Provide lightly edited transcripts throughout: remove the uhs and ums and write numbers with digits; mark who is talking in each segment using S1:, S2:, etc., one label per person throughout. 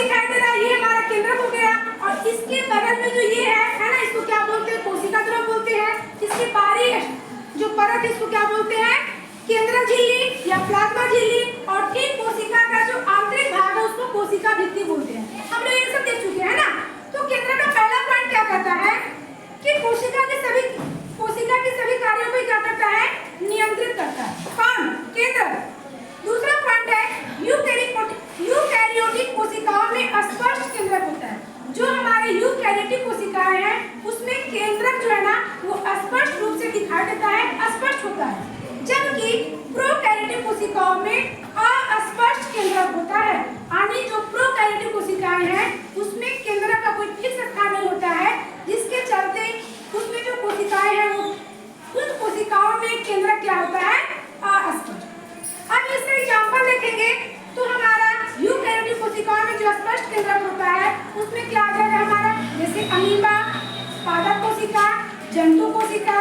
S1: दिखाई दे रहा है, ये हमारा केंद्रक हो गया। और इसके बगल में जो ये है ना, इसको क्या बोलते हैं? कोशिका द्रव बोलते हैं। इसके बाहरी जो परत इसको क्या बोलते हैं? केंद्रक झिल्ली या प्लाज्मा झिल्ली। और ठीक कोशिका का जो आंतरिक भाग है उसको कोशिका भित्ति बोलते हैं। हम लोग ये सब देख चुके हैं ना। तो केंद्रक का पहला पॉइंट क्या करता है कि कोशिका के सभी कार्यों को क्या करता है? नियंत्रित करता है। कौन? केंद्रक। दूसरा पॉइंट है यूकैरियोटिक कोशिकाओं में स्पष्ट केंद्रक होता है। जो हमारे यूकैरियोटिक कोशिकाएं हैं उसमें केंद्रक जो है ना वो स्पष्ट रूप से दिखाई देता है, स्पष्ट होता है। जबकि प्रोकैरियोटिक कोशिकाओं में अस्पष्ट केंद्रक होता है। यानी जो प्रोकैरियोटिक कोशिकाएं हैं उसमें केंद्रक का कोई फिक्स स्थान नहीं होता है, जिसके चलते उसमें जो कोशिकाएं हैं वो उन कोशिकाओं में केंद्रक क्या होता है? अस्पष्ट। अब इसका एग्जांपल देखेंगे तो हमारा यूकैरियोटिक कोशिकाओं में जो स्पष्ट केंद्रक होता है उसमें क्या आ जाएगा हमारा? जैसे अमीबा, पादप कोशिका, जंतु कोशिका।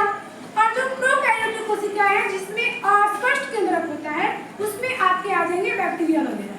S1: और जो प्रोकैरियोटिक कोशिका है जिसमें अस्पष्ट केंद्रक होता है उसमें आपके आ जाएंगे बैक्टीरिया वगैरह।